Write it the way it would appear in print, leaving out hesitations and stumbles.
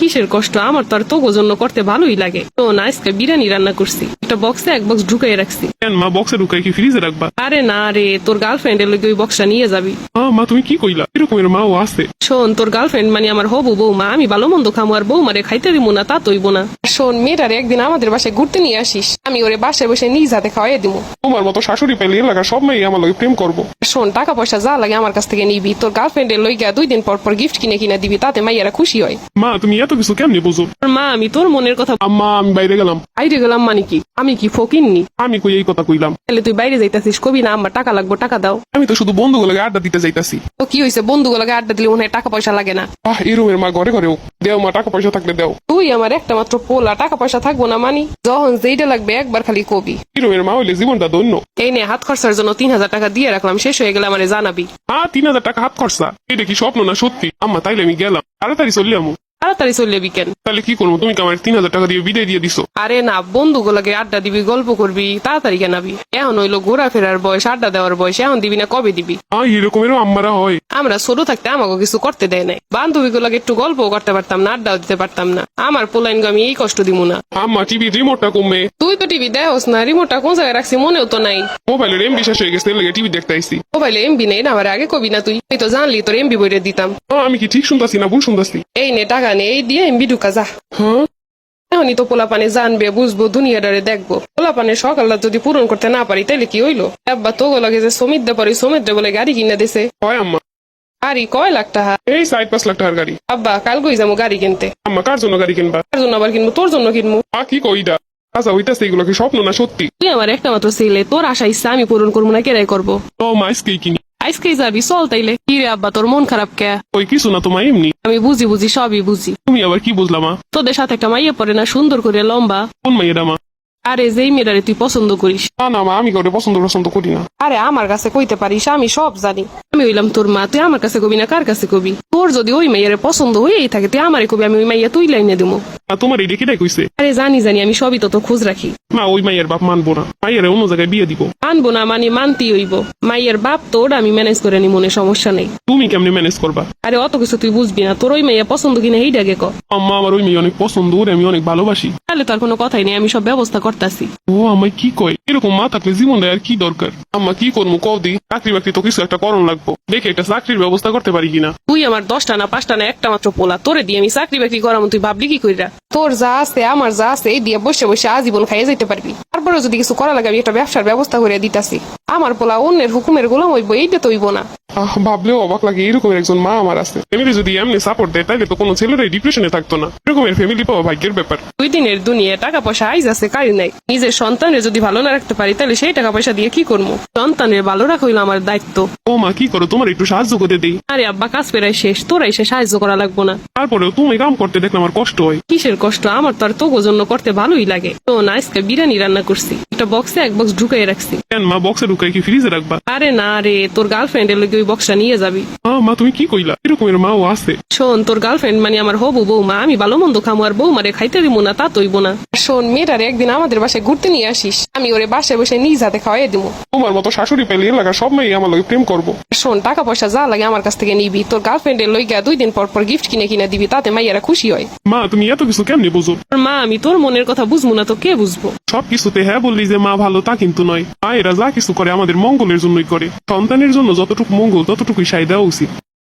কিসের কষ্ট? আমার তো আর তোগো জন্য করতে ভালোই লাগে। তো না, আজকে বিরিয়ানি রান্না করছি, একটা বক্সে এক বক্স ঢুকাই রাখছি। কেন মা, বক্সে ঢুকাই কি ফ্রিজে রাখবা? আরে না রে, তোর গার্লফ্রেন্ডের লগে ওই বক্সটা নিয়ে যাবি। মা তুমি কি কইলা? এরকমের মাও আছে? শোন, তোর গার্লফ্রেন্ড মানে আমার হবু বৌমা, আমি ভালো মন্দ খামো আর বৌমারে খাইতে দিব না তা তৈব না। শোন, মেয়েটারে একদিন আমাদের বাসায় ঘুরতে নিয়ে আসিস, আমি ওরে বাসায় বসে নিজ হাতে খাওয়াই দিব। তোমার মতো শাশুড়ি পেলে এলাকার সব মেয়ে আমার লগে প্রেম করবো। শোন, টাকা পয়সা যা লাগে আমার কাছ থেকে নিবি, তোর গার্লফ্রেন্ডের লইগা 2 দিন পর পর গিফট কিনে কিনে দিবি, তাতে মাইয়ারা খুশি হয়। মা তুমি এত কিছু কেমনি বুঝো? আর মা, আমি তোর মনের কথা। আম্মা আমি বাইরে গেলাম। বাইরে গেলাম মানে কি? আমি কি ফকিন্নি? আমি কই এই কথা কইলাম? তাহলে তুই বাইরে যাইতাছিস, কবি না আমার টাকা লাগবো, টাকা দাও। আমি তো শুধু বন্ধুগুলোকে আড্ডা দিতে যাইতাছি। তো কি হয়েছে, বন্ধুগুলোকে আড্ডা দিলে মনে হয় টাকা পয়সা লাগে না? এরমের মা ঘরে ঘরেও দেও, মা টাকা পয়সা থাকলে দেও। তুই আমার একটা মাত্র পোলা, টাকা পয়সা থাকবো না মানি? যখন যেইটা লাগবে একবার খালি কবি। এরমের মা হইলে জীবনটা ধন্য। এই নে, হাত খরচার জন্য 3000 টাকা দিয়ে রাখলাম, শেষ হয়ে গেলে আমারে জানাবি। 3000 টাকা হাত খরচা? এটা কি স্বপ্ন না সত্যি? আম্মা তাইলে আমি গেলাম, তাড়াতাড়ি চললি আমু। তাড়াতাড়ি চললে বিকেন। তাহলে কি করবো? তুমি কি আমার 3000 টাকা দিয়ে বিদায় দিয়ে দিছো? আরে না, বন্ধুগুলোকে আড্ডা দিবি, গল্প করবি, তাড়াতাড়ি কেনাবি। এখন হইলো ঘোরাফেরার বয়স, আড্ডা দেওয়ার বয়স, এখন দিবি না কবে দিবি? এরকমেরও আম্মারা হয়? আমরা ছোট থাকতে আমাকে কিছু করতে দেয় নাই, বান্ধবীগুলোকে একটু গল্পও করতে পারতাম না, আড্ডাও দিতে পারতাম না। আমার পোলাইনকে আমি এই কষ্ট দিব না। আম্মা টিভি রিমোটটা কমে। তুই তো টিভি দেওস না, রিমোটটা কোন জায়গায় রাখছি মনেও তো নাই। মোবাইলের এমবি শেষ হয়ে গেছে, লেগে টিভি দেখতে আইসি। মোবাইলে এমবি নেই না, আমার আগে কবি না তুই তো জানলি তোর এমবি বইরে দিতাম। আমি কি ঠিক শুনতাছি না ভুল শুনতাছি? এই নে টাকা নে, এই দিয়ে এমবি ঢুকা যা। হ্যাঁ এখনই তো পোলাপানে জানবে, বুঝবো, দুনিয়াটারে দেখবো। পোলাপানের সকালটা যদি পূরণ করতে না পারি তাহলে কি হইলো? আব্বা তো লাগে যে সমিত দে পারি, সমিত দে বলে গাড়ি কিনে দিছে। হয় আম্মা। গাড়ি কয় লাখ টাকা? এই 4-5 লাখ টাকার গাড়ি। আব্বা কাল গই যাবো গাড়ি কিনতে। আম্মা কার জন্য গাড়ি কিনবা? তার জন্য আবার কিনবো, তোর জন্য কিনবো। কি কইটা? আচ্ছা হইতাছে, এগুলো কি স্বপ্ন না সত্যি? তুই আমার একটা মাত্র ছেলে, তোর আশা ইচ্ছা আমি পূরণ করবো না, কেরাই করবো? মা আজকেই কিনি। আজকে যাবি, চল তাইলে। কি রে আব্বা, তোর মন খারাপ কে? ওই কিছু না, তোমার এমনি। আমি বুঝি বুঝি, সবই বুঝি। তুমি আবার কি বুঝলা মা? তোদের সাথে একটা মাইয়া পড়ে না, সুন্দর করে লম্বা? কোন মাইয়েরা মা? আরে যেই মেয়েরারে তুই পছন্দ করিস। না মা, আমি কাউকে পছন্দ করি না। আরে আমার কাছে কইতে পারিস, আমি সব জানি। আমি হইলাম তোর মা, তুই আমার কাছে কবি না কার কাছে কবি? তোর যদি ওই মাইয়ারে পছন্দ হয়েই থাকে তুই আমারে কবি, আমি ওই মাইয়া তুই লাইনে দিবো। তোমার এই কিটাই কইছে? আরে জানি জানি, আমি সবই তো খোঁজ রাখি। মা ওই মাইয়ের বাপ মানবো না, মাইয়ের অন্য জায়গায় বিয়ে দিব। মানবো না মানে মানতেই হইব। মাইয়ের বাপ তোর, আমি ম্যানেজ করে নি, মনে সমস্যা নেই। তুমি কেমনে ম্যানেজ করবা? আরে অত কিছু তুই বুঝবি না, তোর ওই মাইয়া পছন্দ কিনা এই ডাকে ক। আম্মা আমার ওই মেয়ে অনেক পছন্দ, ওরে আমি অনেক ভালোবাসি। তাহলে তার কোনো কথাই নেই, আমি সব ব্যবস্থা করতেছি। ও আমায় কি কয়? এরকম মা থাকলে জীবনটা আর কি দরকার? আম্মা কি করবো কও দি? চাকরি বাকরি তো কিছু একটা করণ লাগবো, দেখে একটা চাকরির ব্যবস্থা করতে পারি কিনা। তুই আমার 10টা না 5টা না একটা মাত্র পোলা, তোরে দিয়ে আমি চাকরি বাকরি করাম, তুই ভাবলি কি কইরা? তোর যা আছে আমার যা আছে এই দিয়ে বসে বসে আজীবন খাইয়ে যেতে পারবি। তারপরে যদি কিছু করা লাগে আমি একটা ব্যবসার ব্যবস্থা করে দিতাছি। আমার পোলা অন্যের হুকুমের গোলাম হইব, এইটা তো হইব না। ভাবলেও অবাক লাগে, এরকম একজন মা আমার আছে। ফ্যামিলি যদি এমনি সাপোর্ট দেয় তাহলে তো কোনো ছেলেরাই ডিপ্রেশনে থাকতো না। এরকমের ফ্যামিলি পাওয়া ভাগ্যের ব্যাপার। 2 দিনের দুনিয়া, টাকা পয়সা আইজ আছে কাজ নাই। নিজের সন্তানের যদি ভালো না রাখতে পারি তাহলে সেই টাকা পয়সা দিয়ে কি করবো? সন্তানের ভালো রাখা হইলো আমার দায়িত্ব। ও মা কি করো, তোমার একটু সাহায্য করে দেই। আরে আব্বা কাজ পেরাই শেষ, তোরা এসে সাহায্য করা লাগবো না। তারপরেও তুমি কাম করতে দেখলে আমার কষ্ট হয়। কিসের কষ্ট? আমার তো আর তোগো জন্য করতে ভালোই লাগে। তো না, আজকে বিরিয়ানি রান্না করছি, একটা বক্সে এক বক্স ঢুকাই রাখছি। কেন মা, বক্সে ঢুকাই কি ফ্রিজে রাখবা? আরে না রে, তোর গার্লফ্রেন্ডের লগে ওই বক্সটা নিয়ে যাবি। মা তুমি কি কইলা? এরকমের মাও আছে? শোন, তোর গার্লফ্রেন্ড মানে আমার হবু বৌমা, আমি ভালো মন্দ খামো আর বৌমারে খাইতে দিব না তা তৈব না। শোন, মেয়েটারে একদিন আমাদের বাসায় ঘুরতে নিয়ে আসিস, আমি ওরে বাসায় বসে নিজ হাতে খাওয়াই দিব। তোমার মতো শাশুড়ি পেলে এলাকার সব মেয়ে আমার লগে প্রেম করবো। শোন, টাকা পয়সা যা লাগে আমার কাছ থেকে নিবি, তোর গার্লফ্রেন্ডের লইগা 2 দিন পর পর গিফট কিনে কিনে দিবি, তাতে মাইয়ারা খুশি হয়। মা তুমি এত কিছু কেমনি বুঝো? আর মা, আমি তোর মনের কথা বুঝবো না তো কে বুঝবো? সবকিছুতে হ্যাঁ বললি যে মা ভালো তা কিন্তু নয়। এরা যা কিছু করে আমাদের মঙ্গলের জন্যই করে। সন্তানের জন্য যতটুকু মঙ্গল ততটুকুই সাই দেওয়া উচিত।